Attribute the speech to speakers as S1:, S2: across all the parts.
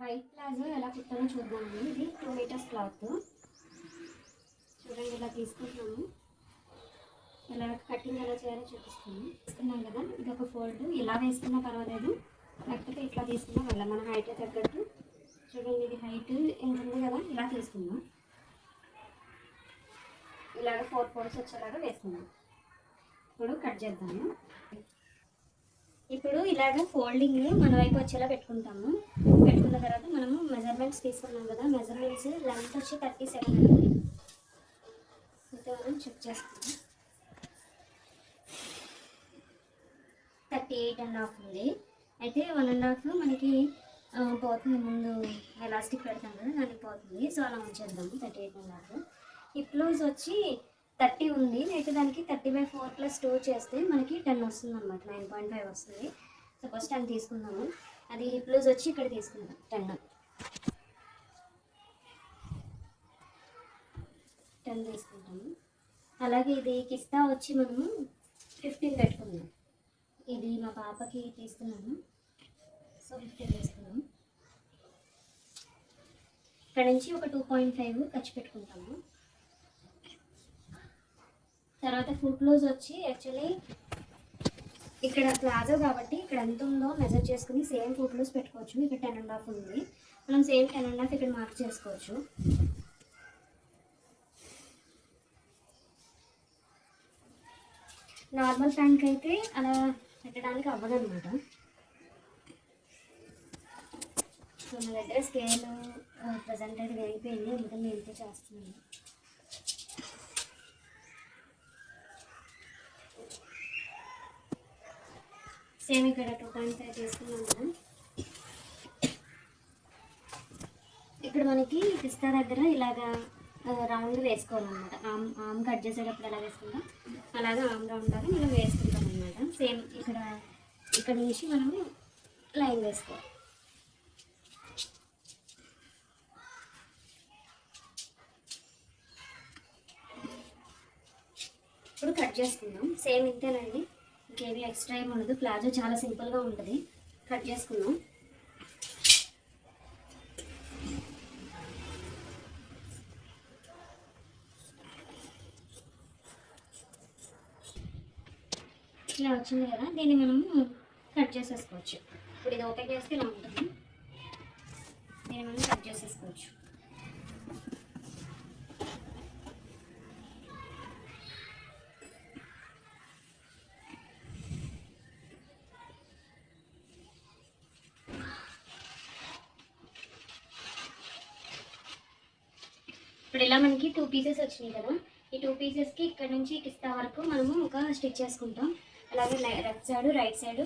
S1: White palazzo ఎలా కుట్టాలో చూద్దామండి. ఇది 2 మీటర్స్ క్లాత్ చూడండి. ఇలా తీసుకుంటున్నాము, ఇలా కటింగ్ ఎలా చేయాలో చూపిస్తాము. తీసుకున్నాం కదా, ఇది ఒక ఫోల్డ్ ఇలా వేసుకున్నా పర్వాలేదు, లేకపోతే ఇట్లా తీసుకున్నా వల్ల మన హైట్ తగ్గట్టు. చూడండి, ఇది హైట్ ఎంత ఉంది కదా, ఇలా తీసుకుందాం. ఇలాగ 4 ఫోల్డ్స్ వచ్చేలాగా వేసుకుందాం. ఇప్పుడు కట్ చేద్దాము. ఇప్పుడు ఇలాగ ఫోల్డింగ్ మన వైపు వచ్చేలా పెట్టుకుంటాము. పెట్టుకున్న తర్వాత మనము మెజర్మెంట్స్ తీసుకున్నాం కదా, మెజర్మెంట్స్ లెంత్ వచ్చి 37 అండి. అయితే మనం చెక్ చేసుకుందాం. 38.5 ఉంది. అయితే 1.5 మనకి పోతుంది, ముందు ఎలాస్టిక్ పెడతాం కదా దానికి పోతుంది. సో అలా ఉంచేద్దాము. 38.5. హిప్ లూజ్ వచ్చి 30 ఉంది. అయితే దానికి 30/4 + 2 చేస్తే మనకి 10 వస్తుంది అనమాట. 9.5 వస్తుంది. సపోజ్ 10 తీసుకుందాము. అది హిప్ లూజ్ వచ్చి ఇక్కడ తీసుకుందాం 10 తీసుకుంటాము. అలాగే ఇది కిస్తా వచ్చి మనము 15 పెట్టుకుందాం. ఇది మా పాపకి తీసుకున్నాము, సో 15 తీసుకున్నాము. ఇక్కడ నుంచి ఒక 2.5 ఖర్చు పెట్టుకుంటాము. తర్వాత ఫుట్ లూజ్ వచ్చి యాక్చువల్లీ ఇక్కడ ప్లాజో కాబట్టి ఇక్కడ ఎంత ఉందో మెజర్ చేసుకుని సేమ్ ఫుట్ లూజ్ పెట్టుకోవచ్చు. ఇక్కడ 10.5 ఉంది, మనం సేమ్ 10.5 ఇక్కడ మార్క్ చేసుకోవచ్చు. నార్మల్ ప్యాంట్కి అయితే అలా పెట్టడానికి అవ్వదన్నమాట. సో నా దగ్గర స్కేల్ ప్రజెంట్ అయితే వెళ్ళిపోయింది, అందుకని నేను ఇంతే చేస్తున్నాను. సేమ్ ఇక్కడ 2.5 తీసుకున్నాం కదా. ఇక్కడ మనకి పిస్తా దగ్గర ఇలాగా రౌండ్ వేసుకోవాలన్నమాట. ఆమ్ కట్ చేసేటప్పుడు ఎలా వేసుకుంటాం అలాగే ఆమ్ రౌండ్ లాగా మనం వేసుకుంటాం అన్నమాట. సేమ్ ఇక్కడ నుంచి మనము లైన్ వేసుకోవాలి. ఇప్పుడు కట్ చేసుకుందాం. సేమ్ ఇంతేనండి, ఇంకేమీ ఎక్స్ట్రా ఏమి ఉండదు. ప్లాజో చాలా సింపుల్గా ఉంటుంది. కట్ చేసుకుందాం. ఇలా వచ్చింది కదా, దీన్ని మనము కట్ చేసేసుకోవచ్చు. ఇప్పుడు ఇది ఓపెన్ చేస్తే ఇలా ఉంటుంది, దీన్ని మనం కట్ చేసేసుకోవచ్చు. ఇప్పుడు ఇలా మనకి 2 పీసెస్ వచ్చినాయి కదా, ఈ 2 పీసెస్కి ఇక్కడ నుంచి కిస్తా వరకు మనము ఒక స్టిచ్ చేసుకుంటాం. అలాగే లెఫ్ట్ సైడ్ రైట్ సైడ్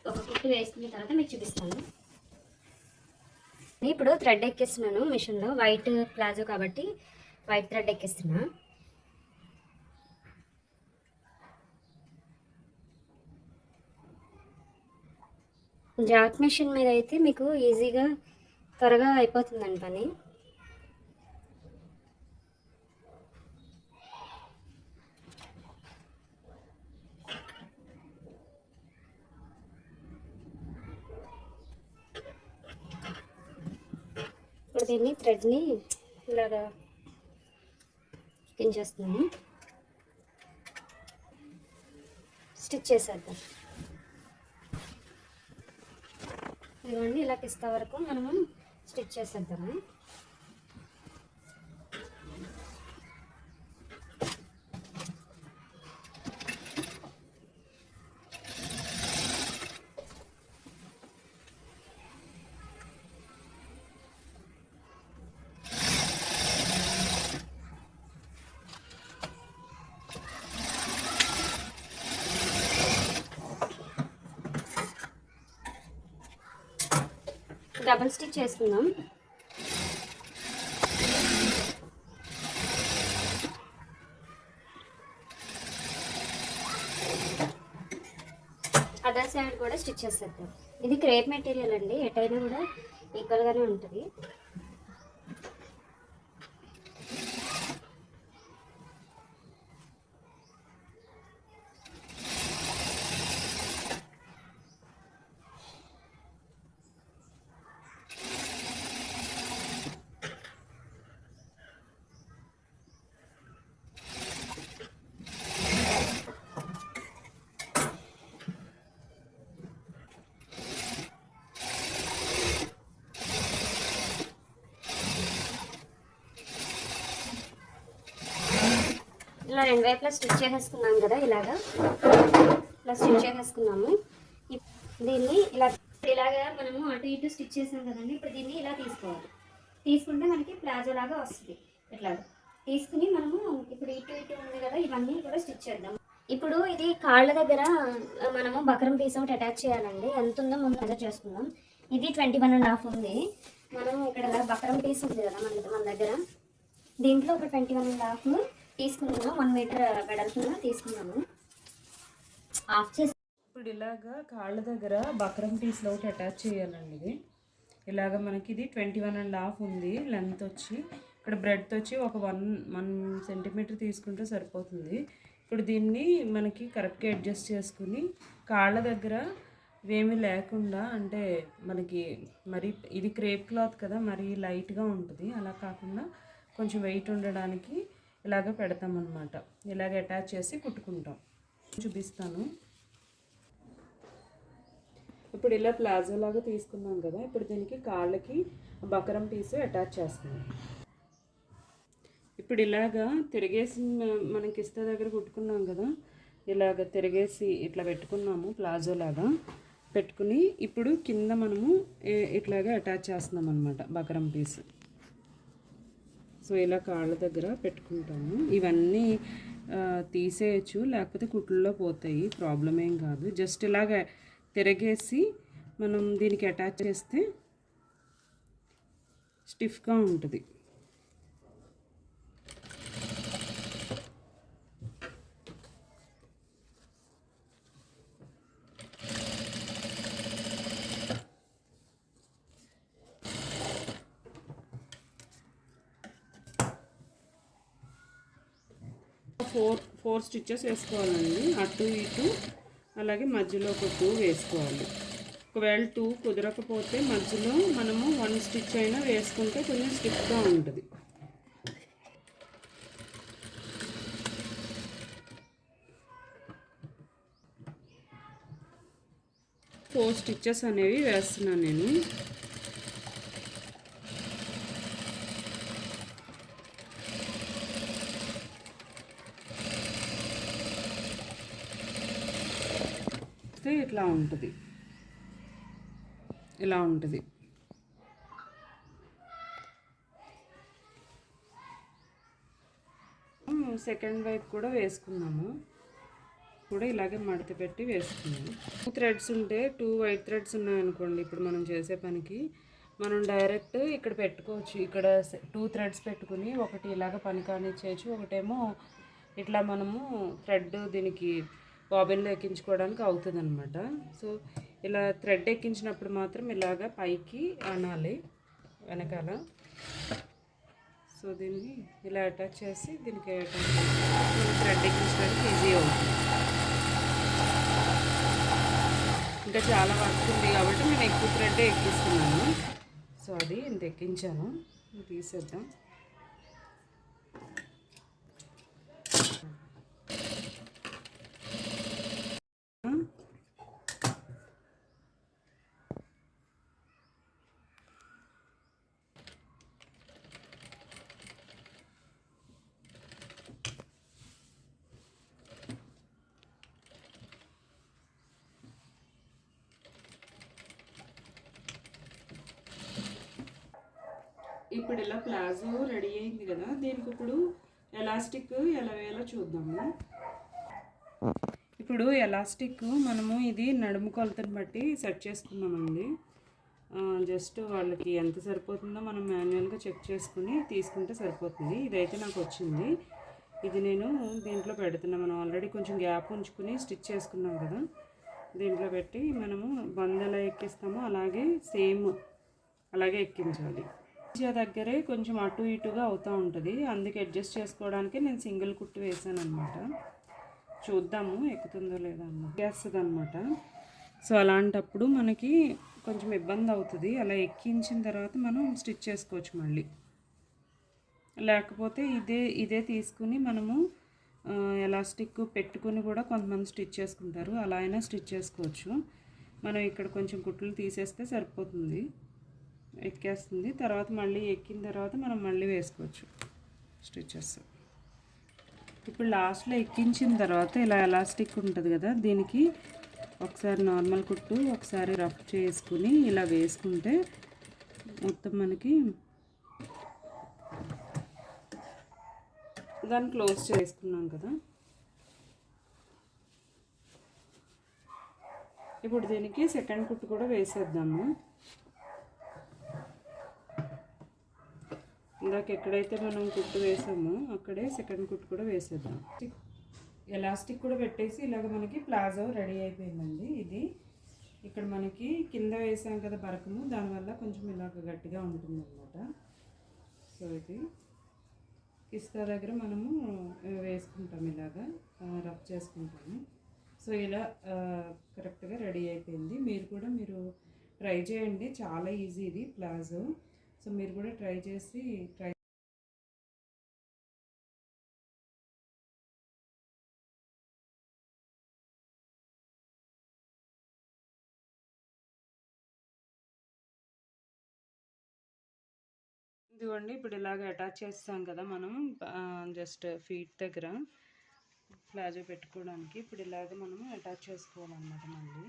S1: ఒక కుట్టు వేసుకున్న తర్వాత మీకు చూపిస్తాను. ఇప్పుడు థ్రెడ్ ఎక్కిస్తున్నాను మిషన్లో. వైట్ ప్లాజో కాబట్టి వైట్ థ్రెడ్ ఎక్కిస్తున్నా. జాక్ మిషన్ మీద అయితే మీకు ఈజీగా త్వరగా అయిపోతుందండి పని. ఇప్పుడు దీన్ని థ్రెడ్ని ఇలాగా ఎక్కించేస్తున్నాము. స్టిచ్ చేసేద్దాం. ఇదిగోండి, ఇలా కిస్తా వరకు మనము స్టిచ్ చేసేద్దాము. డబుల్ స్టిచ్ చేసుకుందాం. అదర్ సైడ్ కూడా స్టిచ్ చేసేద్దాం. ఇది క్రేప్ మెటీరియల్ అండి, ఎటైనా కూడా ఈక్వల్గానే ఉంటుంది. ఇట్లా రెండు వైపులా స్టిచ్ చేసేసుకున్నాం కదా, ఇలా స్టిచ్ చేసేసుకున్నాము. దీన్ని ఇలాగా మనము అటు ఇటు స్టిచ్ చేసాం కదండి. ఇప్పుడు దీన్ని ఇలా తీసుకోవాలి. తీసుకుంటే మనకి ప్లాజో లాగా వస్తుంది. ఇట్లా తీసుకుని మనము ఇప్పుడు ఇటు ఇటు ఉంది కదా, ఇవన్నీ కూడా స్టిచ్ చేద్దాం. ఇప్పుడు ఇది కాళ్ళ దగ్గర మనము బకరం పీస్ ఒకటి అటాచ్ చేయాలండి. ఎంత ఉందో ముందు మెజర్ చేసుకుందాం. ఇది 21.5 ఉంది. మనం ఇక్కడ బకరం పీస్ ఉంది కదా మన దగ్గర, దీంట్లో ఒక 21.5 తీసుకున్నాము. 1 మీటర్ వెడల్పున తీసుకున్నాము. ఆఫ్ చేసి
S2: ఇప్పుడు ఇలాగా కాళ్ళ దగ్గర బక్రం పీస్లో ఒకటి అటాచ్ చేయాలండి. ఇది ఇలాగ మనకి ఇది 21.5 ఉంది లెంత్ వచ్చి. ఇక్కడ బ్రెడ్త్ వచ్చి ఒక 1 సెంటీమీటర్ తీసుకుంటే సరిపోతుంది. ఇప్పుడు దీన్ని మనకి కరెక్ట్గా అడ్జస్ట్ చేసుకుని కాళ్ళ దగ్గర ఏమీ లేకుండా, అంటే మనకి మరి ఇది క్రేప్ క్లాత్ కదా, మరి లైట్గా ఉంటుంది, అలా కాకుండా కొంచెం వెయిట్ ఉండడానికి ఇలాగ పెడతామన్నమాట. ఇలాగ అటాచ్ చేసి కుట్టుకుంటాం. చూపిస్తాను. ఇప్పుడు ఇలా ప్లాజో లాగా తీసుకున్నాం కదా, ఇప్పుడు దీనికి కాళ్ళకి బకరం పీసు అటాచ్ చేస్తున్నాం. ఇప్పుడు ఇలాగా తిరిగేసి మనకి ఇస్తా దగ్గర కుట్టుకున్నాం కదా, ఇలాగ తిరిగేసి ఇట్లా పెట్టుకున్నాము. ప్లాజో లాగా పెట్టుకుని ఇప్పుడు కింద మనము ఇట్లాగా అటాచ్ చేస్తున్నాం అనమాట బకరం పీస్. సో ఇలా కాళ్ళ దగ్గర పెట్టుకుంటాము. ఇవన్నీ తీసేయచ్చు, లేకపోతే కుట్లలో పోతాయి, ప్రాబ్లం ఏం కాదు. జస్ట్ ఇలాగ తిరగేసి మనం దీనికి అటాచ్ చేస్తే స్టిఫ్గా ఉంటుంది. ఫోర్ స్టిచ్చెస్ వేసుకోవాలండి, అటు ఇటు, అలాగే మధ్యలో ఒక 2 వేసుకోవాలి. ఒకవేళ 2 కుదరకపోతే మధ్యలో మనము 1 స్టిచ్ అయినా వేసుకుంటే కొంచెం స్టిఫ్గా ఉంటుంది. ఫోర్ స్టిచ్చెస్ అనేవి వేస్తున్నాను నేను. ఇట్లా ఉంటుంది, ఇలా ఉంటుంది. సెకండ్ వైపు కూడా వేసుకున్నాము. కూడా ఇలాగే మడత పెట్టి వేసుకున్నాము. 2 థ్రెడ్స్ ఉంటే 2 వైట్ థ్రెడ్స్ ఉన్నాయనుకోండి, ఇప్పుడు మనం చేసే పనికి మనం డైరెక్ట్ ఇక్కడ పెట్టుకోవచ్చు. ఇక్కడ 2 థ్రెడ్స్ పెట్టుకుని ఒకటి ఇలాగ పని కానిచ్చేయచ్చు, ఒకటేమో ఇట్లా మనము థ్రెడ్ దీనికి బాబిన్లో ఎక్కించుకోవడానికి అవుతుంది అనమాట. సో ఇలా థ్రెడ్ ఎక్కించినప్పుడు మాత్రం ఇలాగ పైకి అనాలి వెనకాల. సో దీన్ని ఇలా అటాచ్ చేసి దీనికి థ్రెడ్ ఎక్కించడానికి ఈజీ అవుతుంది. ఇంకా చాలా వర్క్ ఉంది కాబట్టి నేను ఎక్కువ థ్రెడ్ ఎక్కిస్తున్నాను. సో అది ఇంత ఎక్కించాను, తీసేద్దాం. ఇప్పుడు ఇలా ప్లాజో రెడీ అయింది కదా, దీనికి ఇప్పుడు ఎలాస్టిక్ ఎలా వేయాలో చూద్దాము. ఇప్పుడు ఎలాస్టిక్ మనము ఇది నడుము కొలతను బట్టి సెట్ చేసుకున్నామండి. జస్ట్ వాళ్ళకి ఎంత సరిపోతుందో మనం మాన్యువల్గా చెక్ చేసుకుని తీసుకుంటే సరిపోతుంది. ఇదైతే నాకు వచ్చింది, ఇది నేను దీంట్లో పెడుతున్నాను. మనం ఆల్రెడీ కొంచెం గ్యాప్ ఉంచుకుని స్టిచ్ చేసుకున్నాం కదా, దీంట్లో పెట్టి మనము బంద్ ఎలా ఎక్కిస్తామో అలాగే సేమ్ అలాగే ఎక్కించాలి. దగ్గరే కొంచెం అటు ఇటుగా అవుతూ ఉంటుంది, అందుకే అడ్జస్ట్ చేసుకోవడానికి నేను సింగిల్ కుట్టు వేసాను అనమాట. చూద్దాము ఎక్కుతుందో లేదా అన్నమాట, వేస్తుంది అనమాట. సో అలాంటప్పుడు మనకి కొంచెం ఇబ్బంది అవుతుంది. అలా ఎక్కించిన తర్వాత మనం స్టిచ్ చేసుకోవచ్చు మళ్ళీ. లేకపోతే ఇదే తీసుకుని మనము ఎలాస్టిక్ పెట్టుకుని కూడా కొంతమంది స్టిచ్ చేసుకుంటారు, అలా అయినా స్టిచ్ చేసుకోవచ్చు. మనం ఇక్కడ కొంచెం కుట్లు తీసేస్తే సరిపోతుంది, ఎక్కేస్తుంది. తర్వాత మళ్ళీ ఎక్కిన తర్వాత మనం మళ్ళీ వేసుకోవచ్చు స్టిచెస్. ఇప్పుడు లాస్ట్లో ఎక్కించిన తర్వాత ఇలా ఎలాస్టిక్ ఉంటుంది కదా, దీనికి ఒకసారి నార్మల్ కుట్టు ఒకసారి రఫ్ చేసుకుని ఇలా వేసుకుంటే మొత్తం మనకి దాన్ని క్లోజ్ చేసుకున్నాం కదా. ఇప్పుడు దీనికి సెకండ్ కుట్టు కూడా వేసేద్దాము. ఇందాక ఎక్కడైతే మనం కుట్టు వేసామో అక్కడే సెకండ్ కుట్టు కూడా వేసేద్దాం. ఎలాస్టిక్ కూడా పెట్టేసి ఇలాగ మనకి ప్లాజో రెడీ అయిపోయిందండి. ఇది ఇక్కడ మనకి కింద వేసాం కదా బరకము, దానివల్ల కొంచెం ఇలాగ గట్టిగా ఉంటుంది అన్నమాట. సో ఇది కిస్తా దగ్గర మనము వేసుకుంటాం, ఇలాగా రఫ్ చేసుకుంటాము. సో ఇలా కరెక్ట్గా రెడీ అయిపోయింది. మీరు ట్రై చేయండి, చాలా ఈజీ ఇది ప్లాజో. సో మీరు కూడా ట్రై చేసి ఇదిగోండి. ఇప్పుడు ఇలాగ అటాచ్ చేస్తాం కదా మనం జస్ట్ ఫీట్ దగ్గర ప్లాజో పెట్టుకోవడానికి. ఇప్పుడు ఇలాగ మనము అటాచ్ చేసుకోవాలన్నమాట. మళ్ళీ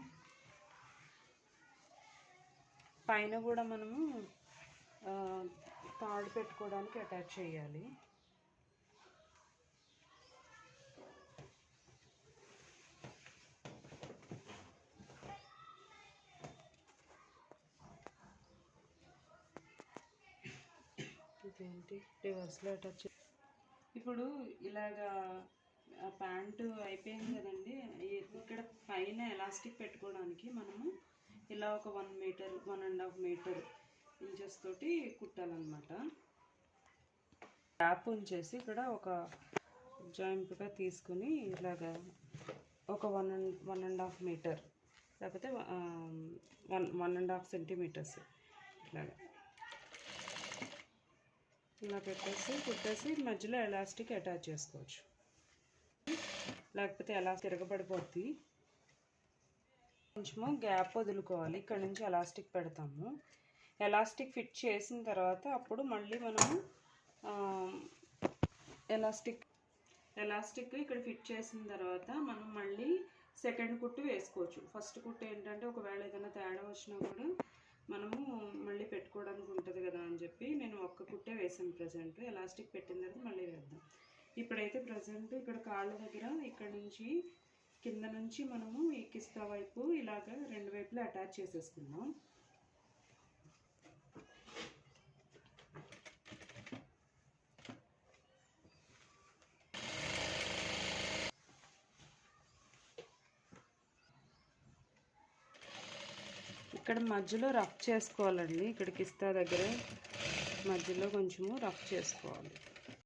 S2: పైన కూడా మనము తాడు పెట్టుకోవడానికి అటాచ్ చేయాలి. ఇదేంటి రివర్స్లో అటాచ్. ఇప్పుడు ఇలాగా ప్యాంటు అయిపోయింది కదండి. ఇక్కడ పైన ఎలాస్టిక్ పెట్టుకోవడానికి మనము ఇలా ఒక 1 మీటర్ 1.5 మీటర్ ఇంచెస్ తోటి కుట్టాలన్నమాట. గ్యాప్ ఉంచేసి ఇక్కడ ఒక జాయింట్గా తీసుకుని ఇలాగా ఒక 1.5 మీటర్ లేకపోతే 1.5 సెంటీమీటర్స్ ఇలాగా ఇలా కుట్టేసి మధ్యలో ఎలాస్టిక్ అటాచ్ చేసుకోవచ్చు. లేకపోతే ఎలా తిరగబడిపోద్ది. కొంచెము గ్యాప్ వదులుకోవాలి. ఇక్కడ నుంచి ఎలాస్టిక్ పెడతాము. ఎలాస్టిక్ ఫిట్ చేసిన తర్వాత అప్పుడు మళ్ళీ మనము ఎలాస్టిక్ ఇక్కడ ఫిట్ చేసిన తర్వాత మనం మళ్ళీ సెకండ్ కుట్టు వేసుకోవచ్చు. ఫస్ట్ కుట్టు ఏంటంటే ఒకవేళ ఏదైనా తేడా వచ్చినా కూడా మనము మళ్ళీ పెట్టుకోవడానికి ఉంటుంది కదా అని చెప్పి నేను ఒక్క కుట్టే వేసాను ప్రజెంట్. ఎలాస్టిక్ పెట్టిన తర్వాత మళ్ళీ వేద్దాం. ఇప్పుడైతే ప్రజెంట్ ఇక్కడ కాళ్ళ దగ్గర ఇక్కడ నుంచి కింద నుంచి మనము ఈ కిస్తా వైపు ఇలాగ రెండు వైపులా అటాచ్ చేసేసుకుందాం. ఇక్కడ మధ్యలో రఫ్ చేసుకోవాలండి. ఇక్కడ కిస్తా దగ్గర మధ్యలో కొంచెము రఫ్ చేసుకోవాలి.